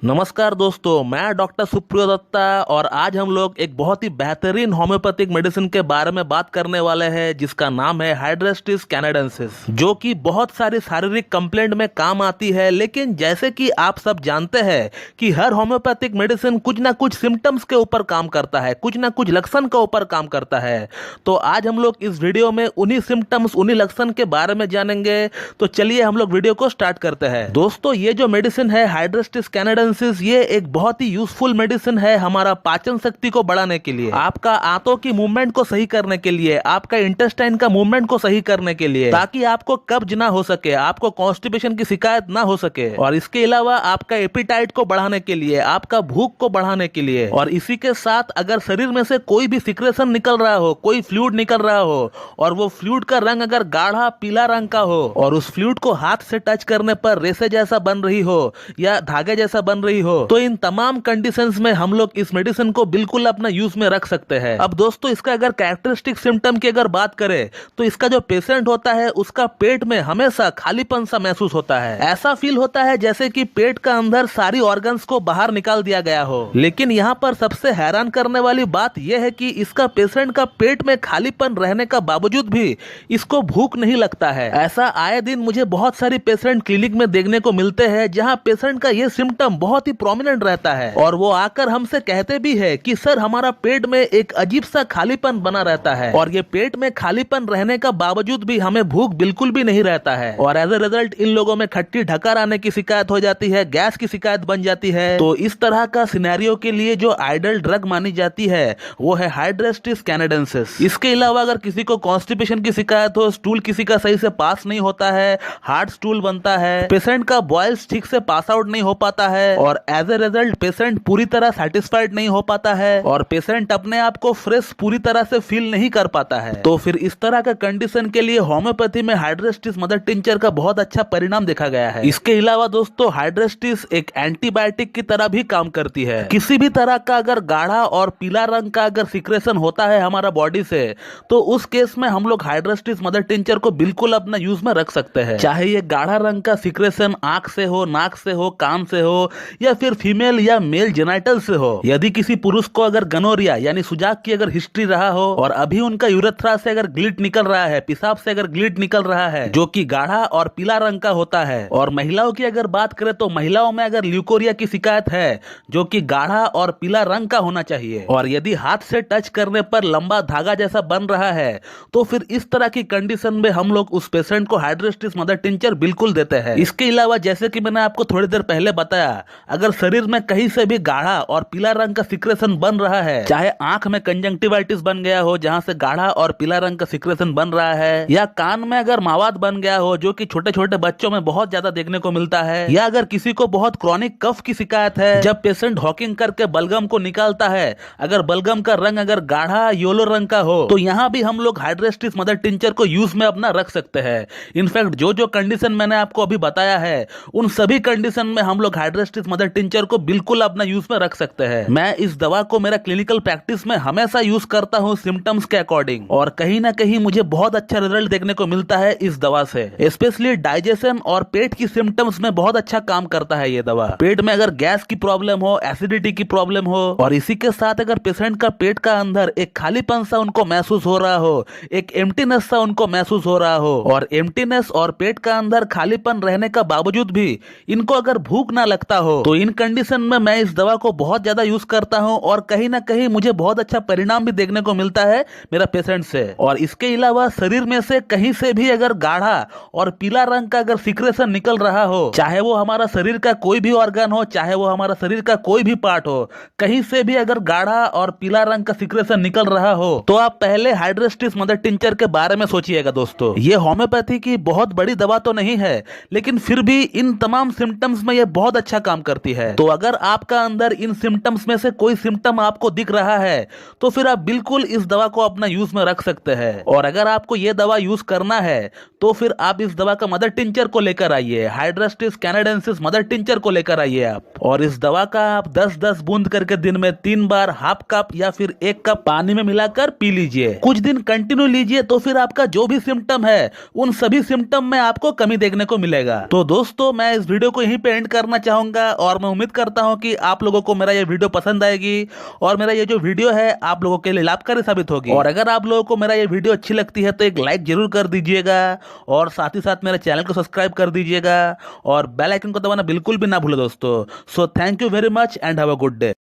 नमस्कार दोस्तों, मैं डॉक्टर सुप्रियो दत्ता और आज हम लोग एक बहुत ही बेहतरीन होम्योपैथिक मेडिसिन के बारे में बात करने वाले हैं जिसका नाम है हाइड्रेस्टिस कैनेडेंसिस, जो कि बहुत सारी शारीरिक कंप्लेंट में काम आती है। लेकिन जैसे कि आप सब जानते हैं कि हर होम्योपैथिक मेडिसिन कुछ ना कुछ सिम्टम्स के ऊपर काम करता है, कुछ ना कुछ लक्षण के ऊपर काम करता है। तो आज हम लोग इस वीडियो में उन्हीं सिम्टम्स, उन्हीं लक्षण के बारे में जानेंगे। तो चलिए हम लोग वीडियो को स्टार्ट करते हैं। दोस्तों, ये जो मेडिसिन है हाइड्रेस्टिस कैनेडेंसिस, ये एक बहुत ही यूजफुल मेडिसिन है हमारा पाचन शक्ति को बढ़ाने के लिए, आपका आंतों की मूवमेंट को सही करने के लिए, आपका इंटेस्टाइन का मूवमेंट को सही करने के लिए, ताकि आपको कब्ज ना हो सके, आपको कॉन्स्टिपेशन की शिकायत ना हो सके। और इसके अलावा आपका एपिटाइट को बढ़ाने के लिए, आपका भूख को बढ़ाने के लिए। और इसी के साथ अगर शरीर में से कोई भी सिक्रेशन निकल रहा हो, कोई फ्लूइड निकल रहा हो और वो फ्लूइड का रंग अगर गाढ़ा पीला रंग का हो और उस फ्लूइड को हाथ से टच करने पर रेसे जैसा बन रही हो या धागे जैसा बन रही हो, तो इन तमाम कंडीशंस में हम लोग इस मेडिसिन को बिल्कुल अपना यूज में रख सकते हैं। अब दोस्तों, इसका अगर कैरेक्टरिस्टिक सिम्टम की अगर बात करें तो इसका जो पेशेंट होता है उसका पेट में हमेशा खालीपन सा महसूस होता है। ऐसा फील होता है जैसे कि पेट का अंदर सारी ऑर्गन्स को बाहर निकाल दिया गया हो। लेकिन यहाँ पर सबसे हैरान करने वाली बात यह है कि इसका पेशेंट का पेट में खालीपन रहने का बावजूद भी इसको भूख नहीं लगता है। ऐसा आए दिन मुझे बहुत सारी पेशेंट क्लिनिक में देखने को मिलते हैं जहाँ पेशेंट का ये सिम्टम बहुत ही प्रोमिनेंट रहता है और वो आकर हमसे कहते भी है कि सर, हमारा पेट में एक अजीब सा खालीपन बना रहता है और ये पेट में खालीपन रहने का बावजूद भी हमें भूख बिल्कुल भी नहीं रहता है। और एज ए रिजल्ट इन लोगों में खट्टी ढकार आने की शिकायत हो जाती है, गैस की शिकायत बन जाती है। तो इस तरह का सिनेरियो के लिए जो आइडल ड्रग मानी जाती है वो है हाइड्रेस्टिस कैनेडेंसिस। इसके अलावा अगर किसी को कॉन्स्टिपेशन की शिकायत हो, स्टूल किसी का सही से पास नहीं होता है, हार्ड स्टूल बनता है, पेशेंट का बॉयल्स ठीक से पास आउट नहीं हो पाता है और एज ए रिजल्ट पेशेंट पूरी तरह सेटिस्फाइड नहीं हो पाता है और पेशेंट अपने आप को फ्रेश पूरी तरह से फील नहीं कर पाता है, तो फिर इस तरह का कंडीशन के लिए होम्योपैथी में हाइड्रेस्टिस मदर टिंचर का बहुत अच्छा परिणाम देखा गया है। इसके अलावा दोस्तों, हाइड्रेस्टिस एक एंटीबायोटिक की तरह भी काम करती है। किसी भी तरह का अगर गाढ़ा और पीला रंग का अगर सिक्रेशन होता है हमारा बॉडी से, तो उस केस में हम लोग हाइड्रेस्टिस मदर टिंचर को बिल्कुल अपना यूज में रख सकते हैं। चाहे ये गाढ़ा रंग का सिक्रेशन आंख से हो, नाक से हो, कान से हो या फिर फीमेल या मेल जेनाइटल से हो। यदि किसी पुरुष को अगर गनोरिया यानी सुजाक की अगर हिस्ट्री रहा हो और अभी उनका यूरेथ्रा से अगर ग्लिट निकल रहा है, पेशाब से अगर ग्लिट निकल रहा है जो कि गाढ़ा और पीला रंग का होता है, और महिलाओं की अगर बात करें तो महिलाओं में अगर ल्यूकोरिया की शिकायत है जो कि गाढ़ा और पीला रंग का होना चाहिए, और यदि हाथ से टच करने पर लंबा धागा जैसा बन रहा है, तो फिर इस तरह की कंडीशन में हम लोग उस पेशेंट को हाइड्रेस्टिस मदर टिंचर बिल्कुल देते हैं। इसके अलावा जैसे कि मैंने आपको थोड़ी देर पहले बताया, अगर शरीर में कहीं से भी गाढ़ा और पीला रंग का सिक्रेशन बन रहा है, चाहे आंख में कंजंक्टिवाइटिस बन गया हो जहां से गाढ़ा और पीला रंग का सिक्रेशन बन रहा है, या कान में अगर मावाद बन गया हो जो कि छोटे छोटे बच्चों में बहुत ज्यादा देखने को मिलता है, या अगर किसी को बहुत क्रॉनिक कफ की शिकायत है, जब पेशेंट हॉकिंग करके बलगम को निकालता है, अगर बलगम का रंग अगर गाढ़ा येलो रंग का हो, तो यहाँ भी हम लोग हाइड्रेस्टिस मदर टिंचर को यूज में अपना रख सकते हैं। इनफैक्ट जो जो कंडीशन मैंने आपको अभी बताया है, उन सभी कंडीशन में हम लोग हाइड्रेस्टिस मदर टिंचर को बिल्कुल अपना यूज में रख सकते हैं। मैं इस दवा को मेरा क्लिनिकल प्रैक्टिस में हमेशा यूज करता हूँ सिम्टम्स के अकॉर्डिंग, और कहीं ना कहीं मुझे बहुत अच्छा रिजल्ट देखने को मिलता है इस दवा से। स्पेशली डाइजेशन और पेट की सिम्टम्स में बहुत अच्छा काम करता है ये दवा। पेट में अगर गैस की प्रॉब्लम हो, एसिडिटी की प्रॉब्लम हो, और इसी के साथ अगर पेशेंट का पेट का अंदर एक खालीपन सा उनको महसूस हो रहा हो, एक एम्प्टीनेस सा उनको महसूस हो रहा हो, और एम्प्टीनेस और पेट का अंदर खालीपन रहने का बावजूद भी इनको अगर भूख ना लगता हो, तो इन कंडीशन में मैं इस दवा को बहुत ज्यादा यूज करता हूं और कहीं ना कहीं मुझे बहुत अच्छा परिणाम भी देखने को मिलता है मेरा पेशेंट से। और इसके अलावा शरीर में से कहीं से भी अगर गाढ़ा और पीला रंग का अगर सिक्रेशन निकल रहा हो, चाहे वो हमारा शरीर का कोई भी ऑर्गन हो, चाहे वो हमारा शरीर का कोई भी पार्ट हो, कहीं से भी अगर गाढ़ा और पीला रंग का सिक्रेशन निकल रहा हो, तो आप पहले हाइड्रेस्टिस मदर टिंचर के बारे में सोचिएगा। दोस्तों, ये होम्योपैथी की बहुत बड़ी दवा तो नहीं है, लेकिन फिर भी इन तमाम सिम्टम्स में ये बहुत अच्छा काम करती है। तो अगर आपका अंदर इन सिम्टम्स में से कोई सिम्टम आपको दिख रहा है, तो फिर आप बिल्कुल इस दवा को अपना यूज में रख सकते हैं। और अगर आपको ये दवा यूज करना है, तो फिर आप इस दवा का मदर टिंचर को लेकर आइए, हाइड्रेस्टिस कैनेडेंसिस मदर टिंचर को लेकर आइए आप। और इस दवा का आप 10-10 बूंद करके दिन में 3 बार हाफ कप या फिर 1 कप पानी में मिलाकर पी लीजिए। कुछ दिन कंटिन्यू लीजिए तो फिर आपका जो भी सिम्टम है उन सभी सिम्टम में आपको कमी देखने को मिलेगा। तो दोस्तों, मैं इस वीडियो को यहीं पे एंड करना चाहूंगा और मैं उम्मीद करता हूं कि आप लोगों को मेरा ये वीडियो पसंद आएगी और मेरा ये जो वीडियो है आप लोगों के लिए लाभकारी साबित होगी। और अगर आप लोगों को मेरा ये वीडियो अच्छी लगती है तो एक लाइक जरूर कर दीजिएगा और साथ ही साथ मेरे चैनल को सब्सक्राइब कर दीजिएगा और बेल आइकन को दबाना बिल्कुल भी ना भूले दोस्तों। So thank you very much and have a good day.